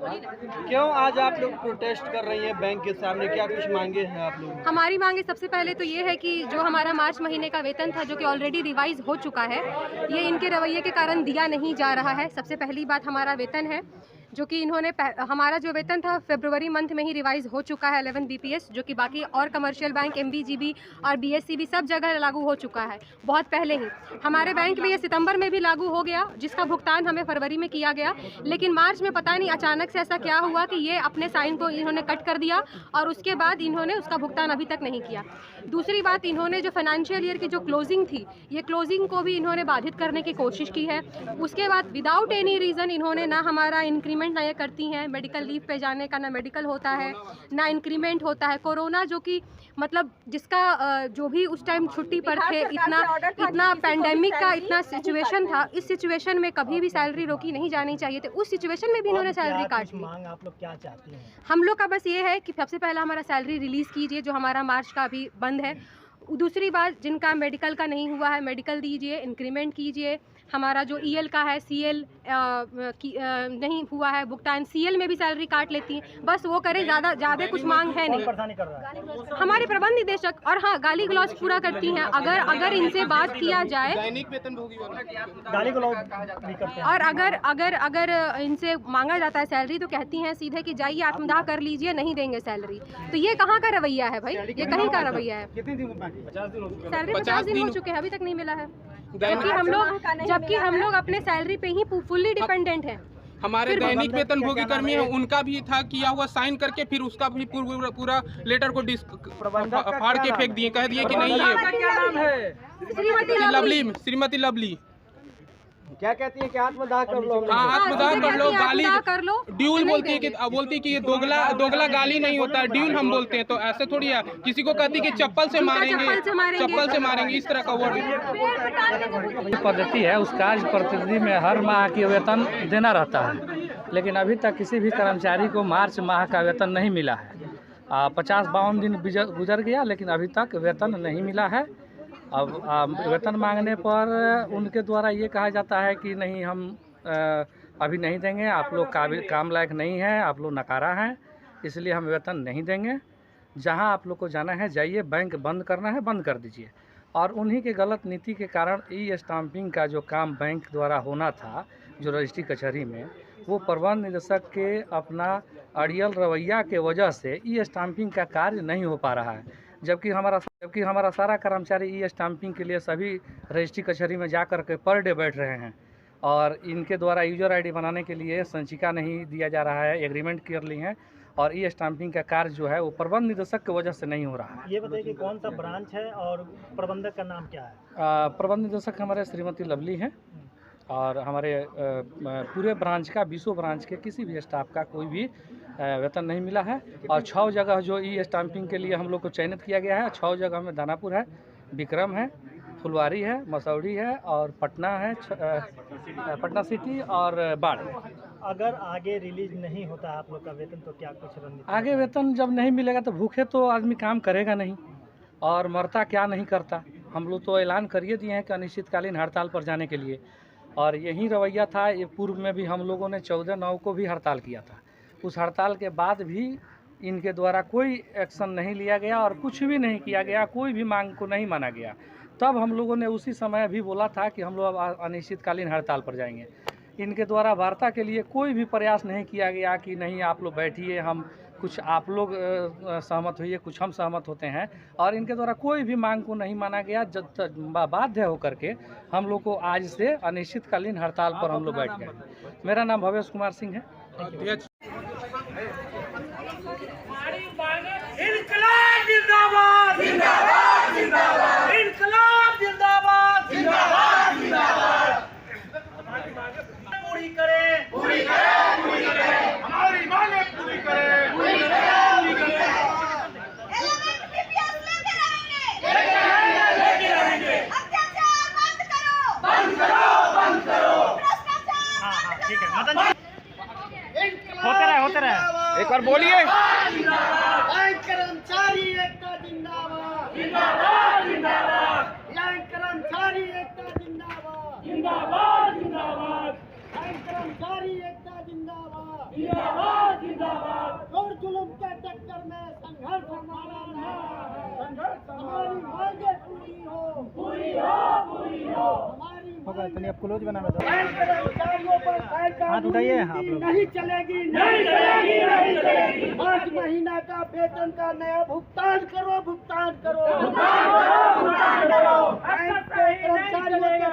क्यों आज आप लोग प्रोटेस्ट कर रही हैं बैंक के सामने, क्या कुछ मांगे हैं आप लोग? हमारी मांगे सबसे पहले तो ये है कि जो हमारा मार्च महीने का वेतन था, जो कि ऑलरेडी रिवाइज हो चुका है, ये इनके रवैये के कारण दिया नहीं जा रहा है। सबसे पहली बात हमारा वेतन है, जो कि इन्होंने हमारा जो वेतन था फरवरी मंथ में ही रिवाइज हो चुका है 11 बीपीएस, जो कि बाकी और कमर्शियल बैंक एमबीजीबी और बीएससीबी सब जगह लागू हो चुका है बहुत पहले ही। हमारे बैंक में ये सितंबर में भी लागू हो गया, जिसका भुगतान हमें फरवरी में किया गया, लेकिन मार्च में पता नहीं अचानक से ऐसा क्या हुआ कि ये अपने साइन को इन्होंने कट कर दिया और उसके बाद इन्होंने उसका भुगतान अभी तक नहीं किया। दूसरी बात, इन्होंने जो फाइनेंशियल ईयर की जो क्लोजिंग थी, ये क्लोजिंग को भी इन्होंने बाधित करने की कोशिश की है। उसके बाद विदाउट एनी रीज़न इन्होंने ना हमारा इंक्रीमेंट ना ये करती हैं, मेडिकल लीव पे जाने का ना मेडिकल होता है ना इंक्रीमेंट होता है। कोरोना जो कि मतलब जिसका जो भी उस टाइम छुट्टी पर थे, इतना पैंडेमिक का इतना सिचुएशन था, इस सिचुएशन में कभी भी सैलरी रोकी नहीं जानी चाहिए थी। उस सिचुएशन में भी इन्होंने सैलरी काट ली। मांग आप लोग क्या चाहती हैं? हम लोग का बस ये है कि सबसे पहला हमारा सैलरी रिलीज़ कीजिए, जो हमारा मार्च का अभी बंद है। दूसरी बात, जिनका मेडिकल का नहीं हुआ है मेडिकल दीजिए, इंक्रीमेंट कीजिए। हमारा जो ईएल का है सीएल नहीं हुआ है भुगतान, सीएल में भी सैलरी काट लेती हैं, बस वो करें। ज़्यादा कुछ मांग है नहीं। कर रहा है हमारे प्रबंध निदेशक, और हाँ गाली गलौज पूरा करती हैं। अगर इनसे बात किया जाए, दैनिक वेतनभोगी गाली गलौज भी करते हैं, और अगर इनसे मांगा जाता है सैलरी तो कहती हैं सीधे कि जाइए आत्मदाह कर लीजिए, नहीं देंगे सैलरी। तो ये कहाँ का रवैया है भाई? ये कहीं का रवैया है? कितने दिन बाकी? 50 दिन हो चुके। सैलरी 50 दिन हो चुके हैं, अभी तक नहीं मिला है। जबकि हम लोग अपने सैलरी पे ही फुल्ली डिपेंडेंट हैं। हमारे दैनिक वेतनभोगी कर्मी हैं, उनका भी था किया हुआ साइन करके, फिर उसका भी पूरा लेटर को फाड़ के फेंक दिए, कह दिए कि नहीं है। श्रीमती लवली क्या कहती है कि आत्मदाह कर लो? हाँ, आत्मदाह कर लो। ड्यूल बोलती है कि ये दोगला गाली नहीं होता है, ड्यूल हम बोलते हैं। तो ऐसे थोड़ी है, किसी को कहती है कि चप्पल से मारेंगे, इस तरह का वर्ड। पद्धति है, उस कार्य पद्धति में हर माह की वेतन देना रहता है, लेकिन अभी तक किसी भी कर्मचारी को मार्च माह का वेतन नहीं मिला है। 50-52 दिन गुजर गया, लेकिन अभी तक वेतन नहीं मिला है। अब वेतन मांगने पर उनके द्वारा ये कहा जाता है कि नहीं, हम अभी नहीं देंगे, आप लोग काम लायक नहीं हैं, आप लोग नकारा हैं, इसलिए हम वेतन नहीं देंगे। जहां आप लोग को जाना है जाइए, बैंक बंद करना है बंद कर दीजिए। और उन्हीं के गलत नीति के कारण ई स्टाम्पिंग का जो काम बैंक द्वारा होना था, जो रजिस्ट्री कचहरी में, वो प्रबंध निदेशक के अपना अड़ियल रवैया के वजह से ई स्टाम्पिंग का कार्य नहीं हो पा रहा है। जबकि हमारा सारा कर्मचारी ई स्टाम्पिंग के लिए सभी रजिस्ट्री कचहरी में जा कर के पर डे बैठ रहे हैं, और इनके द्वारा यूजर आईडी बनाने के लिए संचिका नहीं दिया जा रहा है, एग्रीमेंट कर ली हैं, और ई स्टाम्पिंग का कार्य जो है वो प्रबंध निदेशक की वजह से नहीं हो रहा है। ये बताइए कि कौन सा ब्रांच है और प्रबंधक का नाम क्या है? प्रबंध निदेशक हमारे श्रीमती लवली हैं, और हमारे पूरे ब्रांच का 20 ब्रांच के किसी भी स्टाफ का कोई भी वेतन नहीं मिला है। और 6 जगह जो ई स्टाम्पिंग के लिए हम लोग को चयनित किया गया है, 6 जगह में दानापुर है, विक्रम है, फुलवारी है, मसौड़ी है, और पटना है, पटना सिटी और बाढ़। अगर आगे रिलीज नहीं होता आप लोग का वेतन तो क्या कुछ रणनीति? आगे वेतन जब नहीं मिलेगा तो भूखे तो आदमी काम करेगा नहीं, और मरता क्या नहीं करता। हम लोग तो ऐलान करिए दिए हैं कि अनिश्चितकालीन हड़ताल पर जाने के लिए, और यही रवैया था। ये पूर्व में भी हम लोगों ने 14/9 को भी हड़ताल किया था। उस हड़ताल के बाद भी इनके द्वारा कोई एक्शन नहीं लिया गया और कुछ भी नहीं किया गया, कोई भी मांग को नहीं माना गया। तब हम लोगों ने उसी समय भी बोला था कि हम लोग अनिश्चितकालीन हड़ताल पर जाएंगे। इनके द्वारा वार्ता के लिए कोई भी प्रयास नहीं किया गया कि नहीं आप लोग बैठिए, हम कुछ आप लोग सहमत होइए, कुछ हम सहमत होते हैं, और इनके द्वारा कोई भी मांग को नहीं माना गया। जब तक बाध्य होकर के हम लोग को आज से अनिश्चितकालीन हड़ताल पर हम लोग बैठ गए। मेरा नाम भवेश कुमार सिंह है। इनकलाब जिंदाबाद, जिंदाबाद, जिंदाबाद, इनकलाब जिंदाबाद, जिंदाबाद, जिंदाबाद। पूरी करें, पूरी करें, पूरी करें, हमारी मांगे पूरी करें, पूरी करें, पूरी करें। लेके रहेंगे। अत्याचार बंद करो, बंद करो, बंद करो। हाँ, ठीक है, मदन जी होते रहे। एक बार बोलिए। कर्मचारी एकता जिंदाबाद, जिंदाबाद, जिंदाबाद। कर्मचारी एकता जिंदाबाद, जिंदाबाद, जिंदाबाद। कर्मचारी एकता जिंदाबाद, जिंदाबाद। और जुल्म के टक्कर में संघर्ष हमारा नारा, हमारी मांगे पूरी हो हमारी इतनी अब क्लोज बनाना कर्मचारियों पर हाथ उठाइए आप लोग। नहीं चलेगी 5 महीना का वेतन का नया भुगतान करो बैंक के कर्मचारियों के